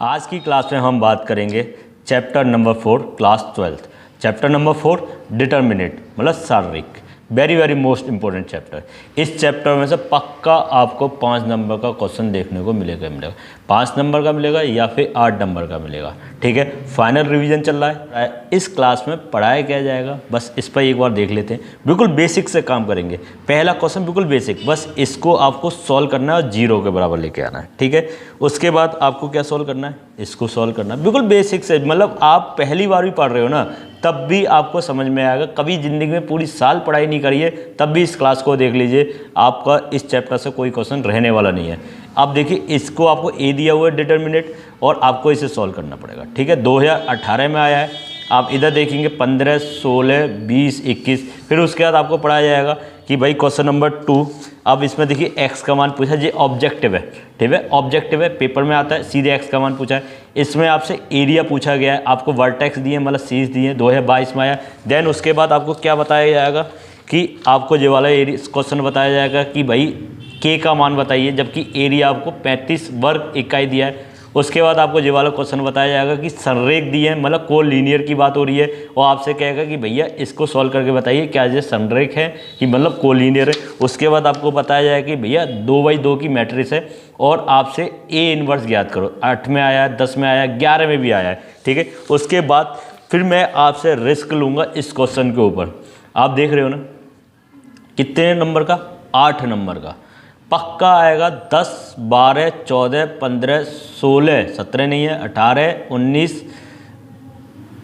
आज की क्लास में हम बात करेंगे chapter number 4 class 12th। Chapter number 4 determinant मतलब शारीरिक, वेरी मोस्ट इंपॉर्टेंट चैप्टर। इस चैप्टर में से पक्का आपको 5 नंबर का क्वेश्चन देखने को मिलेगा 5 नंबर का मिलेगा या फिर 8 नंबर का मिलेगा। ठीक है, फाइनल रिवीजन चल रहा है। इस क्लास में पढ़ाया क्या जाएगा बस इस पर एक बार देख लेते हैं। बिल्कुल बेसिक से काम करेंगे। पहला क्वेश्चन बिल्कुल बेसिक, बस इसको आपको सॉल्व करना है और 0 के बराबर लेके आना है। ठीक है, उसके बाद आपको क्या सॉल्व करना है, इसको सॉल्व करना है। बिल्कुल बेसिक से, मतलब आप पहली बार भी पढ़ रहे हो ना तब भी आपको समझ में आएगा। कभी ज़िंदगी में पूरी साल पढ़ाई नहीं करिए तब भी इस क्लास को देख लीजिए, आपका इस चैप्टर से कोई क्वेश्चन रहने वाला नहीं है। आप देखिए, इसको आपको ए दिया हुआ है डिटर्मिनेंट और आपको इसे सॉल्व करना पड़ेगा। ठीक है, 2018 में आया है। आप इधर देखेंगे 15, 16, 20, 21। फिर उसके बाद आपको पढ़ाया जाएगा कि भाई क्वेश्चन नंबर 2। अब इसमें देखिए एक्स का मान पूछा, ये ऑब्जेक्टिव है। ठीक है, ऑब्जेक्टिव है, पेपर में आता है, सीधे एक्स का मान पूछा है। इसमें आपसे एरिया पूछा गया है, आपको वर्टेक्स दिए मतलब सीज दिए, 2022 में आया। देन उसके बाद आपको क्या बताया जाएगा कि आपको ये वाला क्वेश्चन बताया जाएगा कि भाई के का मान बताइए, जबकि एरिया आपको 35 वर्ग इकाई दिया है। उसके बाद आपको ये वाला क्वेश्चन बताया जाएगा कि संरेख दिए हैं, मतलब को लीनियर की बात हो रही है और आपसे कहेगा कि भैया इसको सॉल्व करके बताइए क्या ये संरेख है कि मतलब को लीनियर है। उसके बाद आपको बताया जाएगा कि भैया 2/2 की मैट्रिक्स है और आपसे ए इनवर्स ज्ञात करो। 8 में आया, 10 में आया, 11 में भी आया है। ठीक है, उसके बाद फिर मैं आपसे रिस्क लूँगा इस क्वेश्चन के ऊपर। आप देख रहे हो ना कितने नंबर का, 8 नंबर का पक्का आएगा। 10, 12, 14, 15, 16, 17 नहीं है, 18, 19,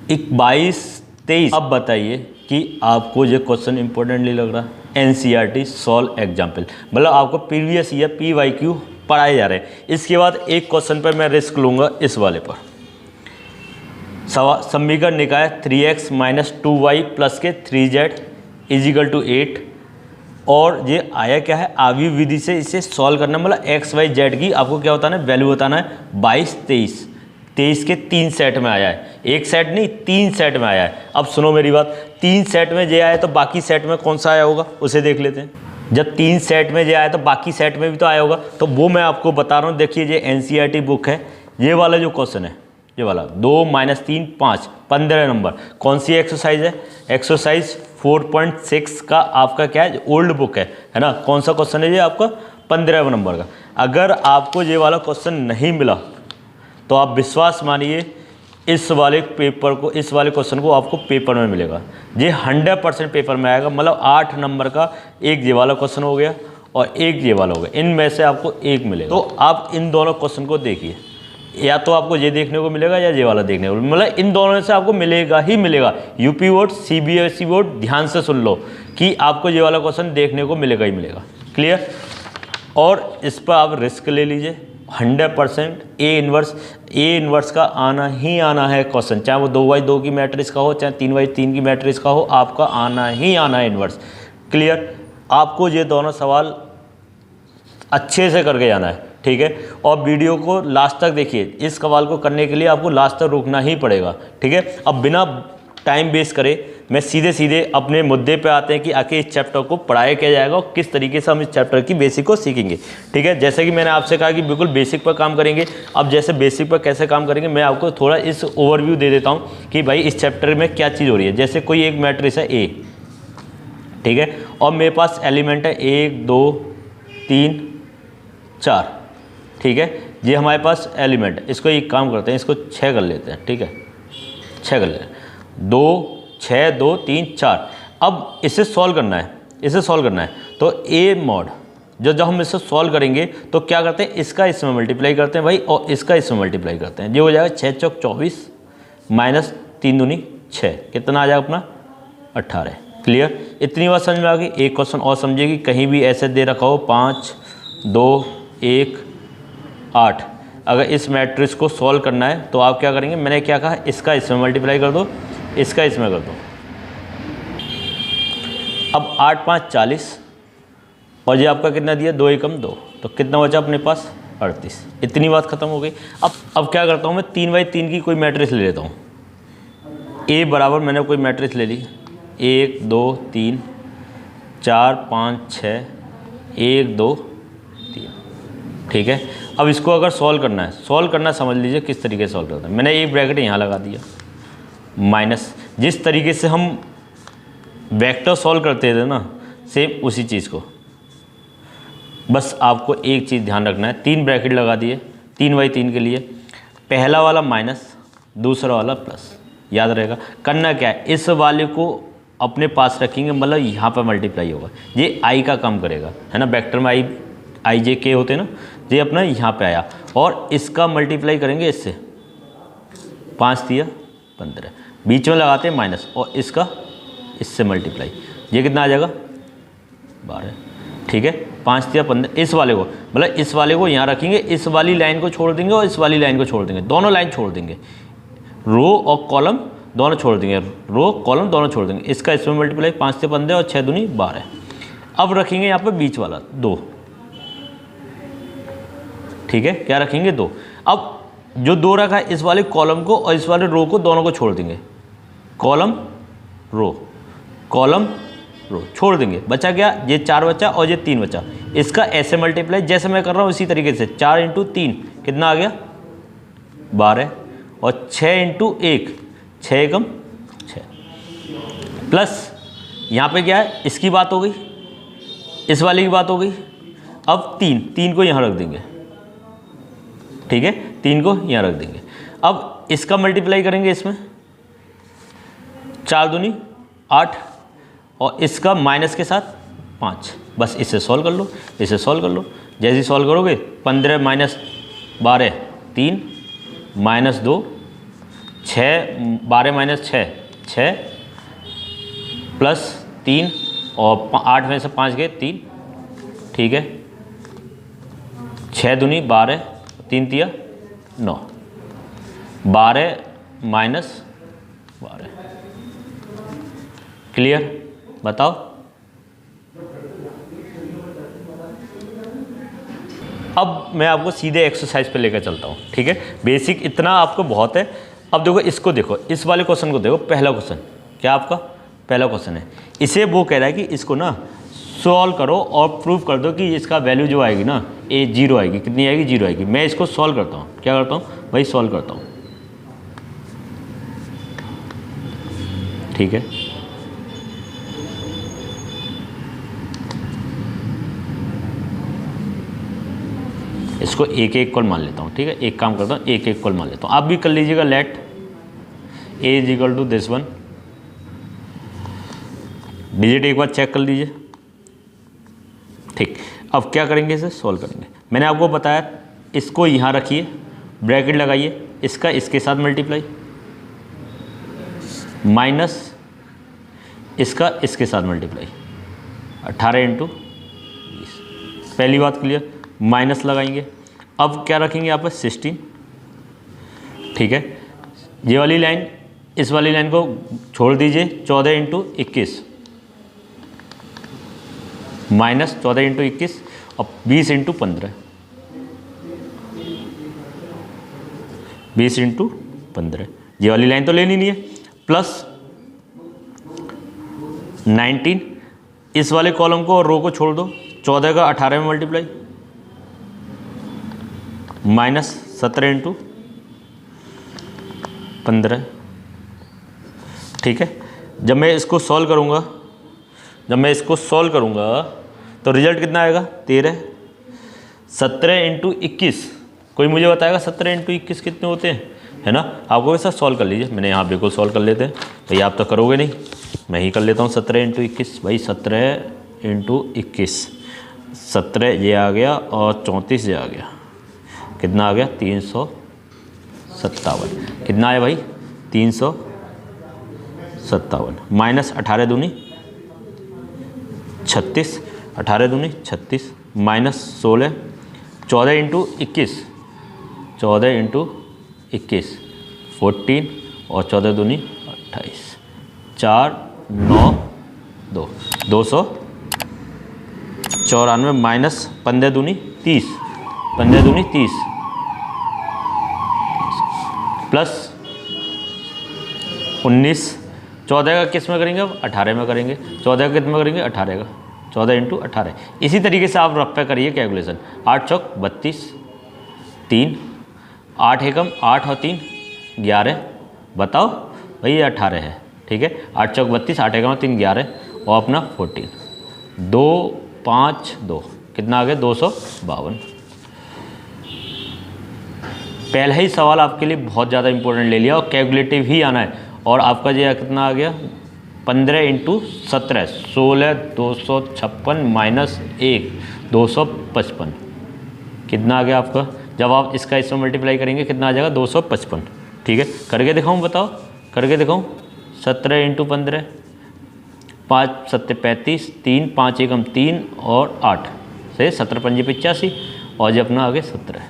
22, 23। अब बताइए कि आपको ये क्वेश्चन इंपॉर्टेंट नहीं लग रहा। एनसीईआरटी सॉल्व एग्जाम्पल, मतलब आपको प्रीवियस ईयर PYQ पढ़ाए जा रहे हैं। इसके बाद एक क्वेश्चन पर मैं रिस्क लूँगा इस वाले पर। समीकरण निकाय 3x - 2y प्लस के 3z = 8 और ये आया क्या है, आवी विधि से इसे सॉल्व करना, मतलब एक्स वाई जेड की आपको क्या बताना है, वैल्यू बताना है। 22, 23 के 3 सेट में आया है, एक सेट नहीं 3 सेट में आया है। अब सुनो मेरी बात, 3 सेट में ये आया तो बाकी सेट में कौन सा आया होगा उसे देख लेते हैं। जब 3 सेट में ये आया तो बाकी सेट में भी तो आया होगा, तो वो मैं आपको बता रहा हूँ। देखिए ये एनसीईआरटी बुक है, ये वाला जो क्वेश्चन है ये वाला 2 - 3 5 15 नंबर। कौन सी एक्सरसाइज है, एक्सरसाइज 4.6 का आपका क्या है, ओल्ड बुक है ना। कौन सा क्वेश्चन है ये आपका, 15 नंबर का। अगर आपको ये वाला क्वेश्चन नहीं मिला तो आप विश्वास मानिए इस वाले पेपर को, इस वाले क्वेश्चन को आपको पेपर में मिलेगा। ये 100% पेपर में आएगा। मतलब 8 नंबर का एक ये वाला क्वेश्चन हो गया और एक ये वाला हो गया, इनमें से आपको एक मिलेगा। तो आप इन दोनों क्वेश्चन को देखिए, या तो आपको ये देखने को मिलेगा या ये वाला देखने को, मतलब इन दोनों में से आपको मिलेगा ही मिलेगा। यूपी बोर्ड, CBSE बोर्ड, ध्यान से सुन लो कि आपको ये वाला क्वेश्चन देखने को मिलेगा ही मिलेगा। क्लियर, और इस पर आप रिस्क ले लीजिए। 100% ए इनवर्स का आना ही आना है क्वेश्चन, चाहे वो 2/2 की मैट्रिक्स का हो, चाहे 3/3 की मैट्रिक्स का हो, आपका आना ही आना है इनवर्स। क्लियर, आपको ये दोनों सवाल अच्छे से करके जाना है। ठीक है, और वीडियो को लास्ट तक देखिए। इस सवाल को करने के लिए आपको लास्ट तक रुकना ही पड़ेगा। ठीक है, अब बिना टाइम वेस्ट करे मैं सीधे अपने मुद्दे पे आते हैं कि आखिर इस चैप्टर को पढ़ाया क्या जाएगा और किस तरीके से हम इस चैप्टर की बेसिक को सीखेंगे। ठीक है, जैसे कि मैंने आपसे कहा कि बिल्कुल बेसिक पर काम करेंगे। अब जैसे बेसिक पर कैसे काम करेंगे मैं आपको थोड़ा इस ओवरव्यू दे देता हूँ कि भाई इस चैप्टर में क्या चीज़ हो रही है। जैसे कोई एक मैट्रिक्स है A, ठीक है, और मेरे पास एलिमेंट है 1, 2, 3, 4। ठीक है, ये हमारे पास एलिमेंट है। इसको एक काम करते हैं, इसको 6 कर लेते हैं। ठीक है, 6 कर लेते हैं, 2, 6, 2, 3, 4। अब इसे सॉल्व करना है, इसे सॉल्व करना है तो A मॉड जब हम इसे सॉल्व करेंगे तो क्या करते हैं, इसका इसमें मल्टीप्लाई करते हैं भाई और इसका इसमें मल्टीप्लाई करते हैं। ये हो जाएगा 6 चौक 24 - 3 दूनी 6, कितना आ जाएगा अपना 18। क्लियर, इतनी बात समझ में आ गई। एक क्वेश्चन और समझिए, कहीं भी ऐसे दे रखा हो 5, 2, 1, 8। अगर इस मैट्रिक्स को सॉल्व करना है तो आप क्या करेंगे, मैंने क्या कहा, इसका इसमें मल्टीप्लाई कर दो, इसका इसमें कर दो। अब 8 5 40 और ये आपका कितना दिया, 2 एकम 2, तो कितना बचा अपने पास 38। इतनी बात खत्म हो गई। अब क्या करता हूँ मैं, 3/3 की कोई मैट्रिक्स ले लेता हूँ। A बराबर मैंने कोई मैट्रिक्स ले ली, 1 2 3 4 5 6, 1 2 3। ठीक है, अब इसको अगर सॉल्व करना है समझ लीजिए किस तरीके से सॉल्व करता है। मैंने एक ब्रैकेट यहाँ लगा दिया, माइनस, जिस तरीके से हम वेक्टर सॉल्व करते थे ना, सेम उसी चीज़ को, बस आपको एक चीज़ ध्यान रखना है, 3 ब्रैकेट लगा दिए 3/3 के लिए, पहला वाला माइनस, दूसरा वाला प्लस, याद रहेगा। करना क्या है, इस वाले को अपने पास रखेंगे, मतलब यहाँ पर मल्टीप्लाई होगा, ये आई का काम करेगा, है ना, वेक्टर में आई जे के होते हैं ना, ये अपना यहाँ पे आया, और इसका मल्टीप्लाई करेंगे इससे, 5 तिया 15, बीच में लगाते हैं माइनस, और इसका इससे मल्टीप्लाई, ये कितना आ जाएगा 12, ठीक है, 5 तिया 15, इस वाले को, मतलब इस वाले को यहाँ रखेंगे, इस वाली लाइन को छोड़ देंगे और इस वाली लाइन को छोड़ देंगे, दोनों लाइन छोड़ देंगे, रो और कॉलम दोनों छोड़ देंगे, रो कॉलम दोनों छोड़ देंगे, इसका इसमें मल्टीप्लाई 5 से 15 और 6 दूनी 12। अब रखेंगे यहाँ पे बीच वाला 2, ठीक है, क्या रखेंगे 2। अब जो 2 रखा है, इस वाले कॉलम को और इस वाले रो को दोनों को छोड़ देंगे, कॉलम रो छोड़ देंगे, बचा क्या, ये 4 बचा और ये 3 बचा, इसका ऐसे मल्टीप्लाई जैसे मैं कर रहा हूँ इसी तरीके से, 4 × 3 कितना आ गया 12, और 6 × 1 6 एकम 6, प्लस यहाँ पे क्या है, इसकी बात हो गई, इस वाले की बात हो गई, अब 3 को यहाँ रख देंगे, ठीक है, 3 को यहाँ रख देंगे। अब इसका मल्टीप्लाई करेंगे इसमें, 4 दूनी 8, और इसका माइनस के साथ 5, बस इसे सॉल्व कर लो, इसे सॉल्व कर लो, जैसे ही सॉल्व करोगे 15 - 12 3 -2 6 12 - 6 6 प्लस 3 और 8 में से 5 गए 3, ठीक है, 6 दूनी 12 3 तिया 9, 12 - 12, क्लियर, बताओ। अब मैं आपको सीधे एक्सरसाइज पे लेकर चलता हूँ, ठीक है, बेसिक इतना आपको बहुत है। अब देखो इसको, देखो इस वाले क्वेश्चन को देखो, पहला क्वेश्चन क्या आपका पहला क्वेश्चन है, इसे वो कह रहा है कि इसको ना सॉल्व करो और प्रूव कर दो कि इसका वैल्यू जो आएगी ना, ये 0 आएगी, कितनी आएगी 0 आएगी। मैं इसको सॉल्व करता हूँ, क्या करता हूँ भाई, सॉल्व करता हूँ, ठीक है, इसको एक इक्वल मान लेता हूँ, ठीक है, एक काम करता हूँ, एक इक्वल मान लेता हूँ, आप भी कर लीजिएगा, let A is equal to this one, digit एक बार चेक कर लीजिए, ठीक। अब क्या करेंगे, इसे सॉल्व करेंगे। मैंने आपको बताया, इसको यहाँ रखिए, ब्रैकेट लगाइए, इसका इसके साथ मल्टीप्लाई, माइनस इसका इसके साथ मल्टीप्लाई, 18 × 20, पहली बात क्लियर, माइनस लगाएंगे। अब क्या रखेंगे यहाँ पर 16, ठीक है, ये वाली लाइन इस वाली लाइन को छोड़ दीजिए, 14 × 21 माइनस 14 × 21 और 20 × 15, 20 × 15, ये वाली लाइन तो लेनी नहीं है, प्लस 19, इस वाले कॉलम को और रो को छोड़ दो, 14 का 18 में मल्टीप्लाई, माइनस 17 × 15, ठीक है। जब मैं इसको सॉल्व करूँगा तो रिजल्ट कितना आएगा 13, 17 × 21, कोई मुझे बताएगा 17 × 21 कितने होते हैं, है ना, आपको ऐसा सॉल्व कर लीजिए, मैंने यहाँ बिल्कुल सॉल्व कर लेते हैं, तो ये आप तो करोगे नहीं, मैं ही कर लेता हूँ। 17 × 21 भाई, 17 × 21, 17 ये आ गया और 34 ये आ गया, कितना आ गया 357, कितना आया भाई 357, माइनस 18 दूनी 36, 18 दूनी 36, माइनस 16, 14 × 21, 14 × 21 14 और 14 दूनी 28, 4 9 2 294, माइनस 15 दूनी 30, 15 दूनी 30, प्लस 19, 14 का किस में करेंगे, अब 18 में करेंगे, 14 का किस में करेंगे 18 का, 14 × 18, इसी तरीके से आप रफ पे करिए कैलकुलेशन, 8 चौक 32, 3, 8 एकम 8 और 3 11, बताओ भाई ये 18 है, ठीक है। 8 चौक 32, 8 एकम 3 11 और अपना 14, 2 5 2 कितना आ गया 252। पहला ही सवाल आपके लिए बहुत ज़्यादा इंपॉर्टेंट ले लिया और कैलकुलेटिव ही आना है। और आपका जो कितना आ गया 15 × 17 16 256 माइनस 1 255 कितना आ गया आपका। जब आप इसका इसमें मल्टीप्लाई करेंगे कितना आ जाएगा 255, ठीक है। करके दिखाऊँ, बताओ करके दिखाऊँ। 17 × 15 5 7 35, 3 5 एकम 3 और 8 से 17 पंजे 85 और जो अपना आगे 17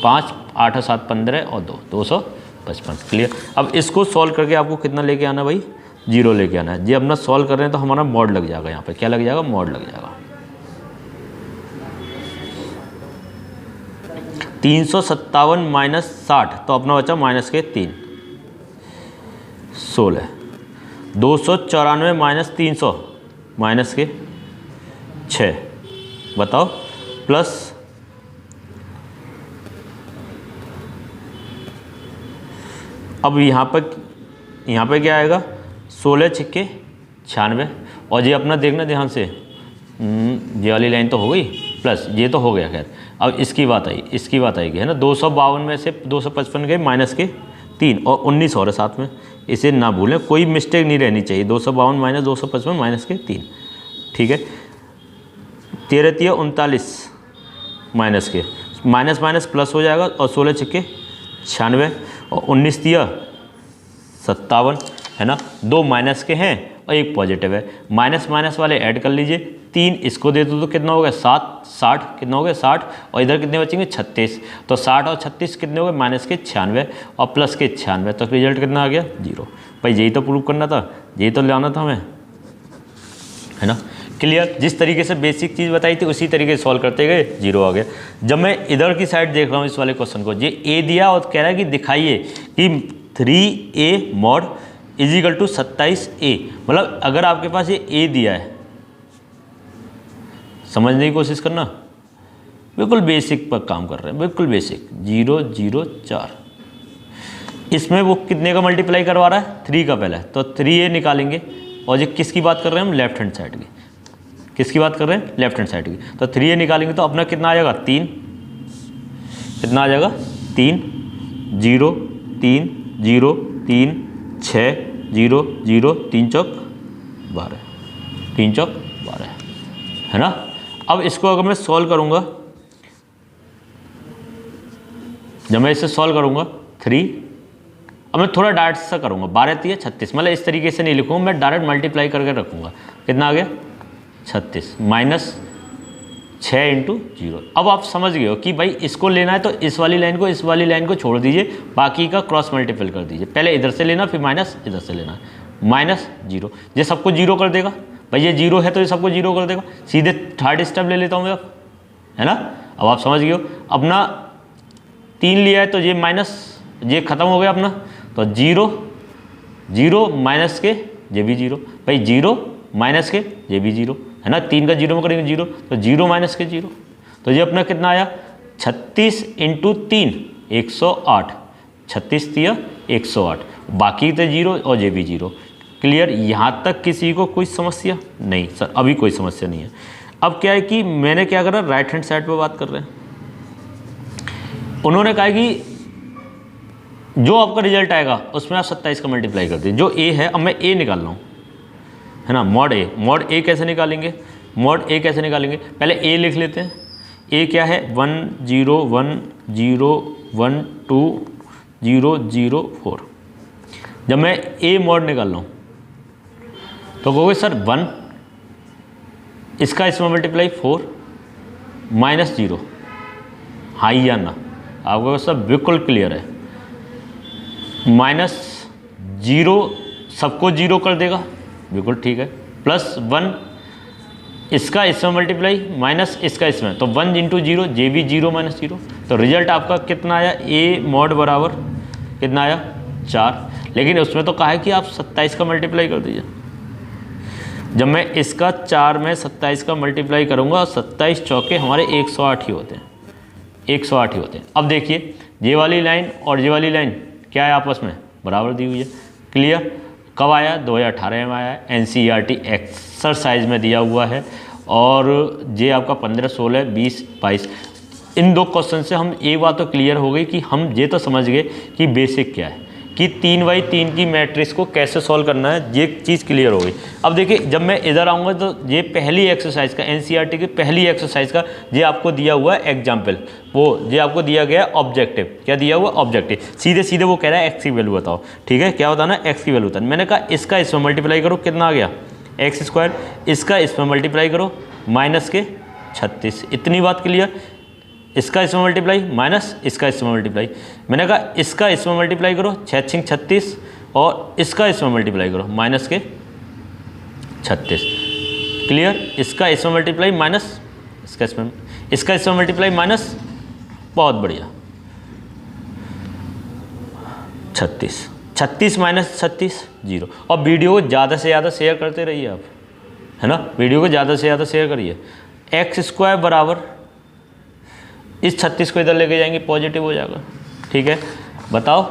5 8 और 7 15 और 2 255। क्लियर। अब इसको सॉल्व करके आपको कितना लेके आना भाई 0 लेके आना है। जी अपना सॉल्व कर रहे हैं तो हमारा मॉड लग जाएगा, यहाँ पे क्या लग जाएगा मॉड लग जाएगा। 357 माइनस 60 तो अपना बचा माइनस के 3 16, 294 माइनस 300 माइनस के 6, बताओ प्लस अब यहाँ पे क्या आएगा 16 छिक्के 96 और ये अपना देखना ध्यान से, ये वाली लाइन तो हो गई प्लस ये तो हो गया। खैर अब इसकी बात आएगी है ना। 252 में से 255 गए माइनस के 3 और 19 और साथ में, इसे ना भूलें, कोई मिस्टेक नहीं रहनी चाहिए। 252 माइनस 255 माइनस के 3, ठीक है। 13 3 39 माइनस के माइनस माइनस प्लस हो जाएगा और 16 छिक्के 96 और 19 3 57 है ना। 2 माइनस के हैं और 1 पॉजिटिव है। माइनस माइनस वाले ऐड कर लीजिए। 3 इसको दे दो तो कितना हो गया 60 कितना हो गया 60 और इधर कितने बचेंगे 36। तो 60 और 36 कितने हो गए माइनस के 96 और प्लस के 96, तो रिजल्ट कितना आ गया 0। भाई यही तो प्रूव करना था, यही तो लाना था हमें, है ना। क्लियर। जिस तरीके से बेसिक चीज़ बताई थी उसी तरीके से सॉल्व करते गए 0 आ गया। जब मैं इधर की साइड देख रहा हूँ इस वाले क्वेश्चन को, ये ए दिया और कह रहा है कि दिखाइए कि 3a mod is equal to 27a। मतलब अगर आपके पास ये a दिया है, समझने की कोशिश करना, बिल्कुल बेसिक पर काम कर रहे हैं, बिल्कुल बेसिक। 0 0 4 इसमें वो कितने का मल्टीप्लाई करवा रहा है 3 का पहला है, तो 3a निकालेंगे। और ये किसकी बात कर रहे हैं हम लेफ्ट हैंड साइड की, किसकी बात कर रहे हैं लेफ्ट हैंड साइड की। तो 3a निकालेंगे तो अपना कितना आ जाएगा 3, कितना आ जाएगा 3 0 3 0 3 6 0 0 3 चौक 12, 3 चौक 12 है ना। अब इसको अगर मैं सॉल्व करूंगा, जब मैं इसे सॉल्व करूंगा 3, अब मैं थोड़ा डायरेक्ट सा करूंगा 12 3 36, मतलब इस तरीके से नहीं लिखूंगा, मैं डायरेक्ट मल्टीप्लाई करके रखूंगा। कितना आ गया 36 माइनस 6 × 0। अब आप समझ गए हो कि भाई इसको लेना है तो इस वाली लाइन को छोड़ दीजिए, बाकी का क्रॉस मल्टीपल कर दीजिए। पहले इधर से लेना फिर माइनस इधर से लेना, माइनस 0। ये सबको 0 कर देगा भाई, ये 0 है तो ये सबको 0 कर देगा। सीधे थर्ड स्टेप ले लेता हूँ मैं, है ना। अब आप समझ गए हो, अपना 3 लिया है तो ये माइनस, ये खत्म हो गया अपना, तो 0 0 माइनस के ये भी 0, भाई 0 माइनस के ये भी 0 है ना। 3 का 0 में करेंगे 0, तो 0 माइनस के 0, तो ये अपना कितना आया 36 × 3 108, 36 3 108, बाकी तो 0 और ये भी 0। क्लियर। यहाँ तक किसी को कोई समस्या नहीं सर, अभी कोई समस्या नहीं है। अब क्या है कि मैंने क्या करा, राइट हैंड साइड पे बात कर रहे हैं। उन्होंने कहा कि जो आपका रिजल्ट आएगा उसमें आप 27 का मल्टीप्लाई कर दीजिए। जो ए है, अब मैं ए निकाल रहा हूँ, है ना। मॉड ए कैसे निकालेंगे, पहले ए लिख लेते हैं। ए क्या है 1 0 1 0 1 2 0 0 4। जब मैं ए मॉड निकाल रहा हूँ तो कहोगे सर 1, इसका इसमें मल्टीप्लाई 4 माइनस 0, हाँ या ना। आपको सब बिल्कुल क्लियर है। माइनस 0 सबको 0 कर देगा, बिल्कुल ठीक है। प्लस 1 इसका इसमें मल्टीप्लाई माइनस इसका इसमें, तो 1 × 0 जे भी 0 माइनस 0। तो रिजल्ट आपका कितना आया, ए मॉड बराबर कितना आया 4। लेकिन उसमें तो कहा है कि आप 27 का मल्टीप्लाई कर दीजिए। जब मैं इसका 4 में 27 का मल्टीप्लाई करूंगा, 27 चौके हमारे 108 ही होते हैं, 108 ही होते हैं। अब देखिए ये वाली लाइन और ये वाली लाइन क्या है, आपस में बराबर दी हुई है। क्लियर। कब आया, 2018 में आया, NCERT एक्सरसाइज में दिया हुआ है। और ये आपका 15, 16, 20, 22, इन दो क्वेश्चन से हम एक बात तो क्लियर हो गई कि हम ये तो समझ गए कि बेसिक क्या है, कि 3x3 की मैट्रिक्स को कैसे सॉल्व करना है, ये चीज़ क्लियर हो गई। अब देखिए जब मैं इधर आऊँगा तो ये पहली एक्सरसाइज का, NCERT की पहली एक्सरसाइज का ये आपको दिया हुआ है एग्जाम्पल, वो ये आपको दिया गया ऑब्जेक्टिव। क्या दिया हुआ ऑब्जेक्टिव, सीधे सीधे वो कह रहा है एक्स की वैल्यू बताओ। ठीक है, क्या बताना, एक्स की वैल्यू बताना। मैंने कहा इसका इसमें मल्टीप्लाई करो, कितना आ गया x², इसका इसमें मल्टीप्लाई करो -36। इतनी बात क्लियर। इसका इसमें मल्टीप्लाई माइनस इसका इसमें मल्टीप्लाई, मैंने कहा इसका इसमें मल्टीप्लाई करो 6×6 36, और इसका इसमें मल्टीप्लाई करो -36। क्लियर। इसका इसमें मल्टीप्लाई माइनस इसका इसमें मल्टीप्लाई माइनस, बहुत बढ़िया, 36 -36 0। और वीडियो को ज़्यादा से ज़्यादा शेयर करते रहिए आप, है ना, वीडियो को ज़्यादा से ज़्यादा शेयर करिए। x² बराबर इस 36 को इधर लेके जाएंगे, पॉजिटिव हो जाएगा। ठीक है, बताओ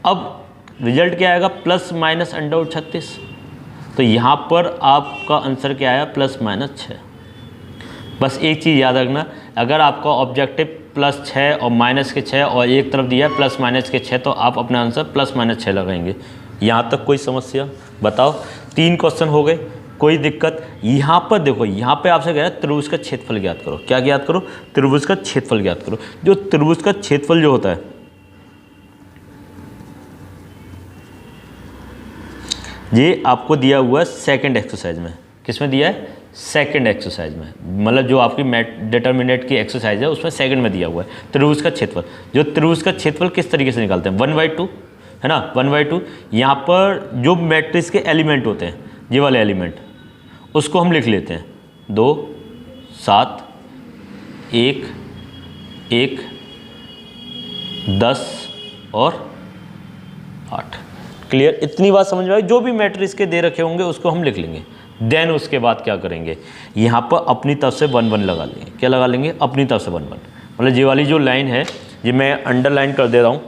अब रिजल्ट क्या आएगा, ±√36। तो यहाँ पर आपका आंसर क्या आया, ±6। बस एक चीज़ याद रखना, अगर आपका ऑब्जेक्टिव +6 और -6 और एक तरफ दिया है +-6, तो आप अपना आंसर +-6 लगाएंगे। यहाँ तक कोई समस्या, बताओ। 3 क्वेश्चन हो गए, कोई दिक्कत। यहाँ पर देखो, यहाँ पे आपसे कह रहा है त्रिभुज का क्षेत्रफल ज्ञात करो। क्या ज्ञात करो, त्रिभुज का क्षेत्रफल ज्ञात करो। जो त्रिभुज का क्षेत्रफल जो होता है, ये आपको दिया हुआ है सेकंड एक्सरसाइज में। किसमें दिया है, सेकंड एक्सरसाइज में, मतलब जो आपकी डिटर्मिनेंट की एक्सरसाइज है उसमें सेकंड में दिया हुआ है त्रिभुज का क्षेत्रफल। जो त्रिभुज का क्षेत्रफल किस तरीके से निकालते हैं, 1/2 है ना, 1/2। यहाँ पर जो मैट्रिक्स के एलिमेंट होते हैं, ये वाले एलिमेंट, उसको हम लिख लेते हैं 2, 7, 1, 1, 10 और 8। क्लियर। इतनी बात समझ में आई। जो भी मैट्रिक्स के दे रखे होंगे उसको हम लिख लेंगे। देन उसके बाद क्या करेंगे, यहाँ पर अपनी तरफ से 1 1 लगा लेंगे। क्या लगा लेंगे, अपनी तरफ से 1 1। मतलब ये वाली जो लाइन है, ये मैं अंडरलाइन कर दे रहा हूँ।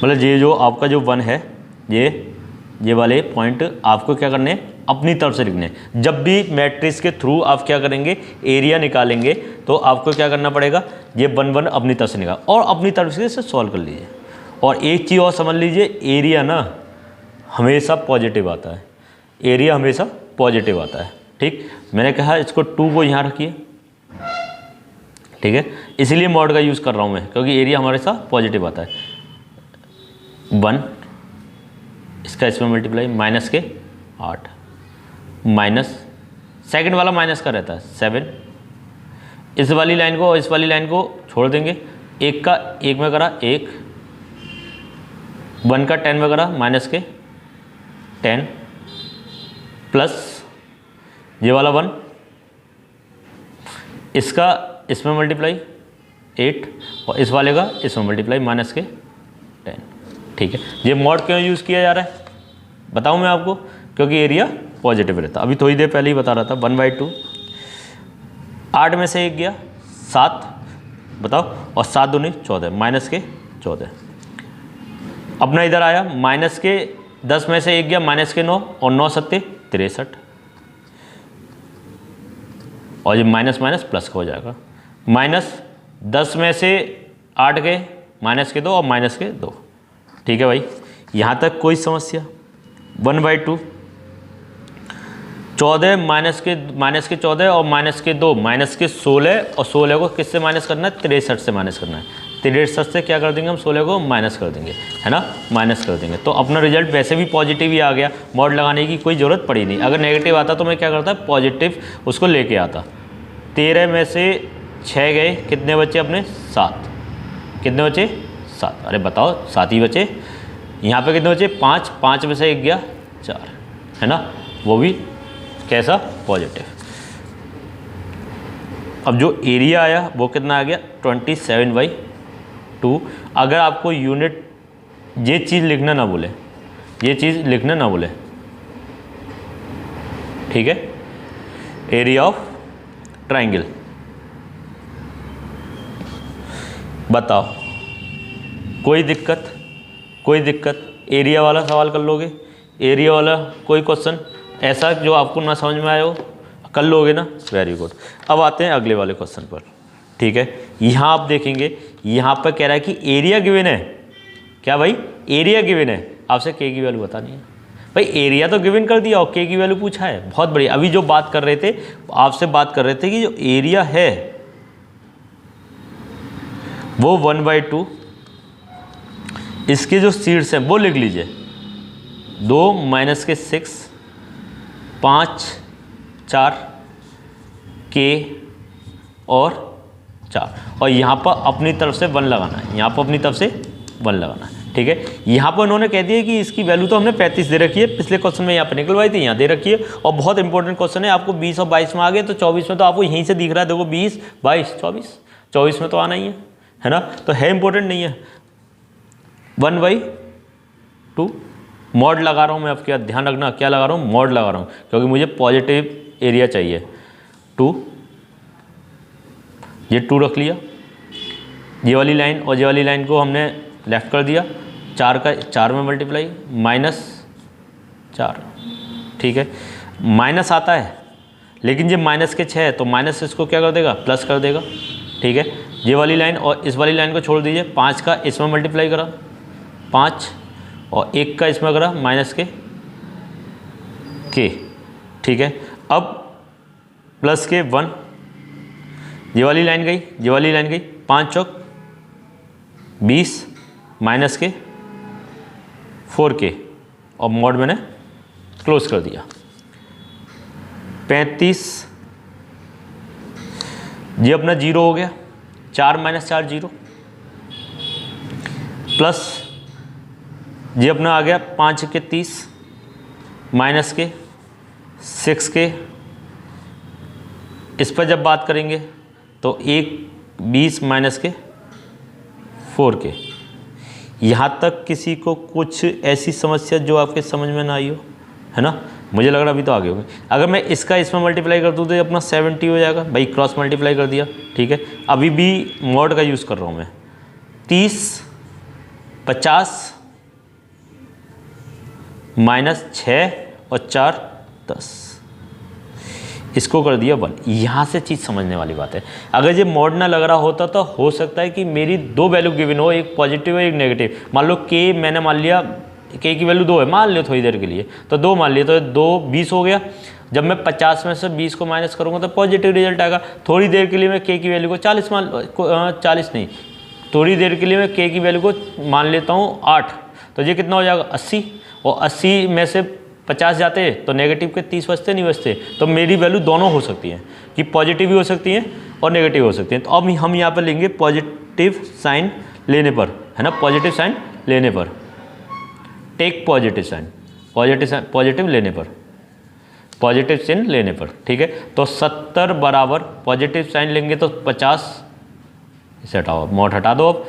मतलब ये जो आपका जो 1 है, ये वाले पॉइंट आपको क्या करने हैं, अपनी तरफ से लिखने हैं। जब भी मैट्रिक्स के थ्रू आप क्या करेंगे, एरिया निकालेंगे, तो आपको क्या करना पड़ेगा, ये 1 1 अपनी तरफ से निकाल और अपनी तरफ से इसे सॉल्व कर लीजिए। और एक चीज़ और समझ लीजिए, एरिया ना हमेशा पॉजिटिव आता है, एरिया हमेशा पॉजिटिव आता है। ठीक, मैंने कहा इसको 2 को यहाँ रखिए। ठीक है, इसीलिए मॉड का यूज़ कर रहा हूँ मैं, क्योंकि एरिया हमारे साथ पॉजिटिव आता है। 1, इसका इसमें मल्टीप्लाई -8, माइनस सेकंड वाला माइनस का रहता है 7। इस वाली लाइन को और इस वाली लाइन को छोड़ देंगे। 1 का 1 में करा 1, 1 का 10 में करा -10 प्लस ये वाला 1, इसका इसमें मल्टीप्लाई 8 और इस वाले का इसमें मल्टीप्लाई -10। ठीक है, ये मॉड क्यों यूज़ किया जा रहा है बताऊं मैं आपको, क्योंकि एरिया पॉजिटिव रहता। अभी थोड़ी देर पहले ही बता रहा था। 1/2, 8 में से 1 गया 7, बताओ, और 7 दूनी 14, -14। अपना इधर आया -10 में से 1 गया -9 और 9 7 63, और ये माइनस माइनस प्लस का हो जाएगा। -10 में से 8 गए, -2 और -2। ठीक है भाई, यहाँ तक कोई समस्या। 1/2, 14 -14 और -2 -16, और 16 को किससे माइनस करना है, 63 से माइनस करना है। 63 से क्या कर देंगे हम, 16 को माइनस कर देंगे, है ना, माइनस कर देंगे। तो अपना रिजल्ट वैसे भी पॉजिटिव ही आ गया, मॉड लगाने की कोई ज़रूरत पड़ी नहीं। अगर नेगेटिव आता तो मैं क्या करता, पॉजिटिव उसको लेके आता। 13 में से 6 गए, कितने बचे अपने, 7। कितने बचे, 7। अरे बताओ, 7 ही बचे। यहाँ पे कितने बचे, 5। 5 में से 1 गया 4, है ना, वो भी कैसा, पॉजिटिव। अब जो एरिया आया वो कितना आ गया, 27/2। अगर आपको यूनिट ये चीज़ लिखना ना बोले, ये चीज़ लिखना ना बोले, ठीक है, एरिया ऑफ ट्राइंगल बताओ, कोई दिक्कत? कोई दिक्कत? एरिया वाला सवाल कर लोगे? एरिया वाला कोई क्वेश्चन ऐसा जो आपको ना समझ में आए हो कर लोगे ना? Very good. अब आते हैं अगले वाले क्वेश्चन पर, ठीक है। यहाँ आप देखेंगे, यहाँ पर कह रहा है कि एरिया गिवन है। क्या भाई? एरिया गिवन है, आपसे के की वैल्यू बतानी है। भाई एरिया तो गिवन कर दिया और के की वैल्यू पूछा है, बहुत बढ़िया। अभी जो बात कर रहे थे, आपसे बात कर रहे थे कि जो एरिया है वो 1/2, इसके जो सीड्स हैं वो लिख लीजिए, 2 माइनस के 6, 5, 4 के और 4, और यहाँ पर अपनी तरफ से 1 लगाना है, यहाँ पर अपनी तरफ से 1 लगाना है, ठीक है। यहाँ पर उन्होंने कह दिया कि इसकी वैल्यू तो हमने 35 दे रखी है, पिछले क्वेश्चन में यहाँ पर निकलवाई थी, यहाँ दे रखी है। और बहुत इंपॉर्टेंट क्वेश्चन है, आपको 20 और 22 में आ गए तो 24 में तो आपको यहीं से दिख रहा है, देखो 20, 22, 24 में तो आना ही है ना, तो है इंपॉर्टेंट नहीं है। 1/2 मॉड लगा रहा हूँ मैं, आपके ध्यान रखना क्या लगा रहा हूँ, मॉड लगा रहा हूँ, क्योंकि मुझे पॉजिटिव एरिया चाहिए। 2, ये 2 रख लिया, ये वाली लाइन और ये वाली लाइन को हमने लेफ्ट कर दिया, 4 का 4 में मल्टीप्लाई, -4, ठीक है। माइनस आता है लेकिन ये माइनस के 6 है तो माइनस इसको क्या कर देगा, प्लस कर देगा, ठीक है। ये वाली लाइन और इस वाली लाइन को छोड़ दीजिए, 5 का इसमें मल्टीप्लाई करा 5 और 1 का इसमें करा माइनस के, ठीक है। अब प्लस के 1, ये वाली लाइन गई, ये वाली लाइन गई, 5 चौक 20 माइनस के 4 के, और मॉड मैंने क्लोज कर दिया। 35, ये अपना 0 हो गया, 4 - 4 0, प्लस ये अपना आ गया 5 के 30 माइनस के 6 के, इस पर जब बात करेंगे तो 1 20 माइनस के 4 के। यहाँ तक किसी को कुछ ऐसी समस्या जो आपके समझ में ना आई हो, है ना? मुझे लग रहा अभी तो आगे होगी। अगर मैं इसका इसमें मल्टीप्लाई कर दूँ तो ये अपना 70 हो जाएगा, भाई क्रॉस मल्टीप्लाई कर दिया, ठीक है। अभी भी मॉड का यूज़ कर रहा हूँ मैं। 30 50 माइनस 6 और 4 10, इसको कर दिया 1। यहाँ से चीज़ समझने वाली बात है। अगर ये मॉड ना लग रहा होता तो हो सकता है कि मेरी 2 वैल्यू गिवन हो, एक पॉजिटिव है एक नेगेटिव। मान लो के मैंने मान लिया, के की वैल्यू 2 है, मान लिया थोड़ी देर के लिए, तो 2 मान लिया, तो 2 20 हो गया। जब मैं 50 में से 20 को माइनस करूँगा तो पॉजिटिव रिजल्ट आएगा। थोड़ी देर के लिए मैं के की वैल्यू को 40 40 नहीं, थोड़ी देर के लिए मैं के की वैल्यू को मान लेता हूँ 8, तो ये कितना हो जाएगा 80, और 80 में से 50 जाते तो नेगेटिव के 30 बचते नहीं बचते। तो मेरी वैल्यू दोनों हो सकती है, कि पॉजिटिव भी हो सकती है और नेगेटिव हो सकती है। तो अब हम यहाँ पर लेंगे पॉजिटिव साइन लेने पर, है ना, पॉजिटिव साइन लेने पर, टेक पॉजिटिव साइन, पॉजिटिव लेने पर, पॉजिटिव साइन लेने पर, ठीक है। तो 70 बराबर पॉजिटिव साइन लेंगे तो 50, इसे हटाओ, मॉड हटा दो। अब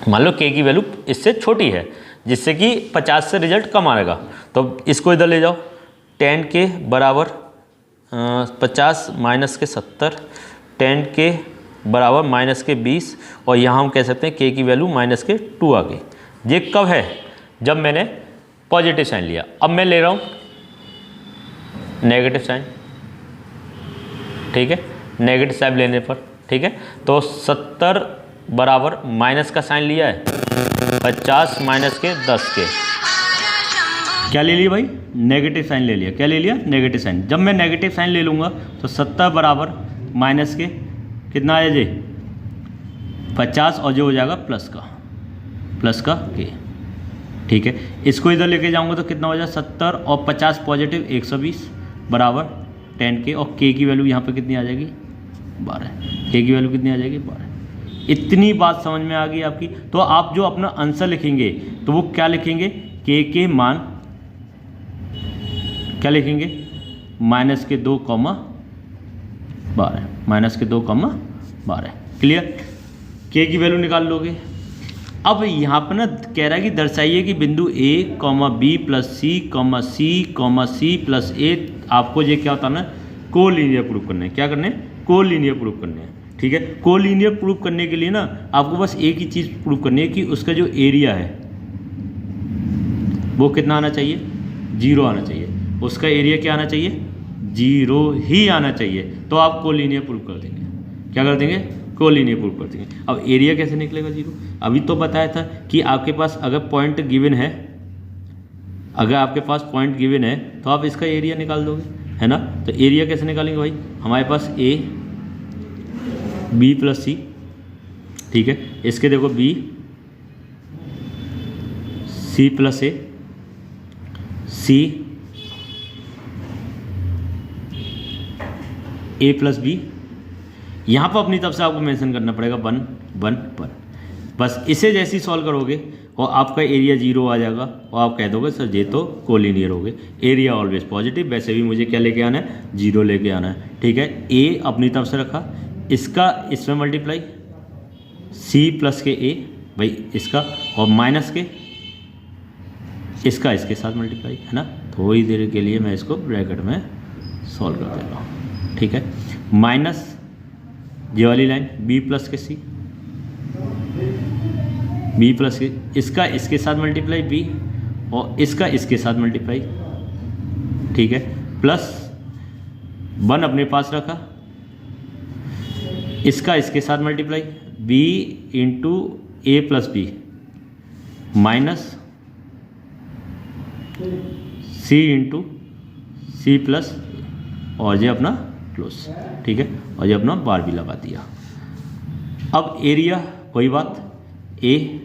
मान लो के की वैल्यू इससे छोटी है, जिससे कि 50 से रिजल्ट कम आएगा, तो इसको इधर ले जाओ। 10 के बराबर 50 माइनस के 70, 10 के बराबर माइनस के 20, और यहाँ हम कह सकते हैं के की वैल्यू माइनस के 2 आ गई। ये कब है? जब मैंने पॉजिटिव साइन लिया। अब मैं ले रहा हूँ नेगेटिव साइन, ठीक है, नेगेटिव साइन लेने पर, ठीक है। तो 70 बराबर माइनस का साइन लिया है, 50 माइनस के 10 के, क्या ले लिया भाई? नेगेटिव साइन ले लिया। क्या ले लिया? Negative sign. जब मैं नेगेटिव साइन ले लूँगा तो 70 बराबर माइनस के कितना आया जी? 50, और जो हो जाएगा प्लस का के, ठीक है। इसको इधर लेके जाऊँगा तो कितना हो जाएगा? 70 और 50 पॉजिटिव 120 बराबर 10 के, और के की वैल्यू यहाँ पे कितनी आ जाएगी? 12। के की वैल्यू कितनी आ जाएगी? 12। इतनी बात समझ में आ गई आपकी। तो आप जो अपना आंसर लिखेंगे तो वो क्या लिखेंगे? के मान क्या लिखेंगे? माइनस के 2, 12, माइनस के 2, 12। क्लियर? के की वैल्यू निकाल लोगे। अब यहाँ पर ना कह रहा है कि दर्शाइए कि बिंदु A, B plus C, C plus A, आपको ये क्या होता है ना, कोलिनियर प्रूफ करना है। क्या करना है? कोलिनियर प्रूफ करना है। ठीक है। कोलिनियर प्रूव करने के लिए ना आपको बस एक ही चीज़ प्रूव करनी है कि उसका जो एरिया है वो कितना आना चाहिए, 0 आना चाहिए। उसका एरिया क्या आना चाहिए, 0 ही आना चाहिए, तो आप कोलिनियर प्रूव कर देंगे। क्या कर देंगे, कोलिनियर प्रूव कर देंगे। अब एरिया कैसे निकलेगा 0, अभी तो बताया था कि आपके पास अगर पॉइंट गिवन है, अगर आपके पास पॉइंट गिवन है तो आप इसका एरिया निकाल दोगे, है ना। तो एरिया कैसे निकालेंगे भाई, हमारे पास ए बी प्लस सी, ठीक है। इसके देखो बी सी प्लस ए, सी ए प्लस बी। यहाँ पर अपनी तरफ से आपको मेंशन करना पड़ेगा 1 1 1। बस इसे जैसे ही सॉल्व करोगे और आपका एरिया 0 आ जाएगा और आप कह दोगे सर ये तो कोलिनियर हो गए। एरिया ऑलवेज पॉजिटिव, वैसे भी मुझे क्या लेके आना है, 0 लेके आना है, ठीक है। ए अपनी तरफ से रखा, इसका इसमें मल्टीप्लाई सी प्लस के ए भाई इसका, और माइनस के इसका इसके साथ मल्टीप्लाई, है ना। थोड़ी देर के लिए मैं इसको ब्रैकेट में सॉल्व कर देता हूँ, ठीक है। माइनस ये वाली लाइन बी प्लस के सी, बी प्लस के इसका इसके साथ मल्टीप्लाई बी, और इसका इसके साथ मल्टीप्लाई, ठीक है। प्लस 1 अपने पास रखा, इसका इसके साथ मल्टीप्लाई बी इंटू ए प्लस बी, माइनस सी इंटू सी प्लस, और ये अपना क्लोज, ठीक है। और ये अपना बार भी लगा दिया। अब एरिया वही बात, ए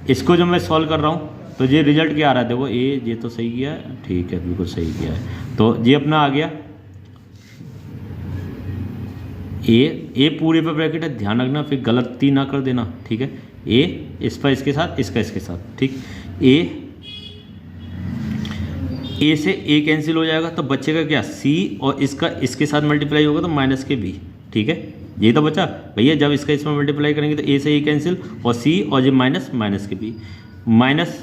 इसको जब मैं सॉल्व कर रहा हूँ तो ये रिजल्ट क्या आ रहा है, देखो ए ये तो सही किया है, ठीक है बिल्कुल सही किया है। तो ये अपना आ गया ए पूरे पे ब्रैकेट है, ध्यान रखना फिर गलती ना कर देना, ठीक है। ए इस पर इसके साथ, इसका इसके साथ, ठीक। ए से ए कैंसिल हो जाएगा तो बचेगा क्या, सी, और इसका इसके साथ मल्टीप्लाई होगा तो माइनस के बी, ठीक है। ये तो बचा भैया, जब इसका इसमें मल्टीप्लाई करेंगे तो ए से ए कैंसिल, और सी और ये minus minus K B, minus.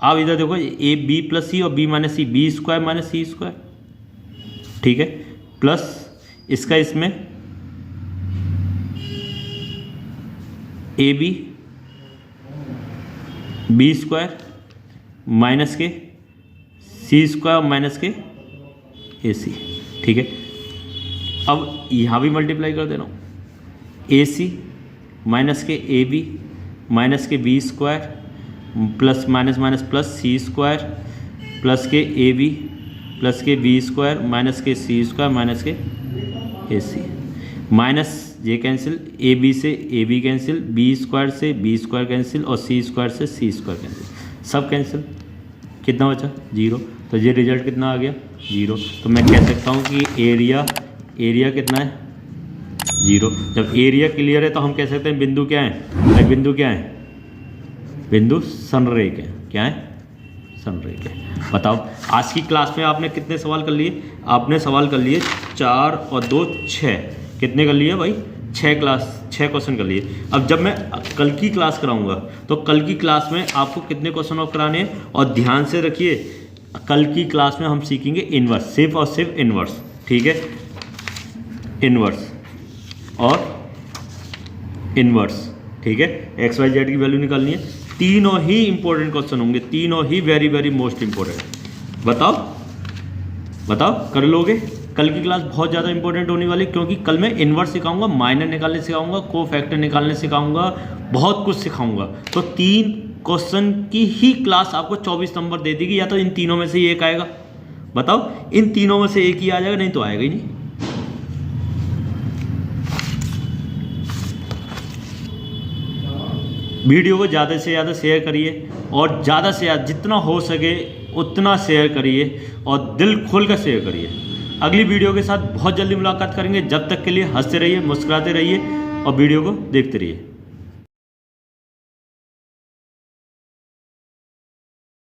अब इधर देखो ए बी प्लस सी और बी माइनस सी, बी स्क्वायर माइनस सी स्क्वायर, ठीक है। प्लस इसका इसमें A B square minus K C square minus K A सी, ठीक है। अब यहाँ भी मल्टीप्लाई कर दे रहा हूँ, ए C minus K A B minus K B square plus minus minus plus C square plus K A B plus K B square minus K C square minus K A C, minus ये cancel, A B से A B cancel, B square से B square cancel, और C square से C square cancel, सब cancel. कितना बचा, 0। तो ये रिजल्ट कितना आ गया, 0। तो मैं कह सकता हूँ कि एरिया कितना है, 0। जब एरिया क्लियर है तो हम कह सकते हैं बिंदु क्या है भाई, बिंदु क्या है, बिंदु संरेख है। क्या है, संरेख है। बताओ आज की क्लास में आपने कितने सवाल कर लिए, आपने सवाल कर लिए 4 और 2 6, कितने कर लिए भाई, 6 क्वेश्चन कर लिए। अब जब मैं कल की क्लास कराऊंगा तो कल की क्लास में आपको कितने क्वेश्चन और कराने हैं, और ध्यान से रखिए कल की क्लास में हम सीखेंगे इन्वर्स, सिर्फ और सिर्फ इन्वर्स, ठीक है। इन्वर्स और इन्वर्स, ठीक है। एक्स वाई जेड की वैल्यू निकालनी है। तीनों ही इंपॉर्टेंट क्वेश्चन होंगे, तीनों ही वेरी वेरी मोस्ट इंपॉर्टेंट। बताओ कर लोगे। कल की क्लास बहुत ज़्यादा इंपॉर्टेंट होने वाली, क्योंकि कल मैं इन्वर्स सिखाऊंगा, माइनर निकालने सिखाऊंगा, को फैक्टर निकालने सिखाऊंगा, बहुत कुछ सिखाऊंगा। तो 3 क्वेश्चन की ही क्लास आपको 24 नंबर दे देगी, या तो इन तीनों में से एक आएगा। बताओ इन तीनों में से एक ही आ जाएगा, नहीं तो आएगा ही नहीं। वीडियो को ज़्यादा से ज़्यादा शेयर करिए, और ज़्यादा से ज़्यादा जितना हो सके उतना शेयर करिए, और दिल खोल कर शेयर करिए। अगली वीडियो के साथ बहुत जल्दी मुलाकात करेंगे। जब तक के लिए हंसते रहिए, मुस्कुराते रहिए, और वीडियो को देखते रहिए।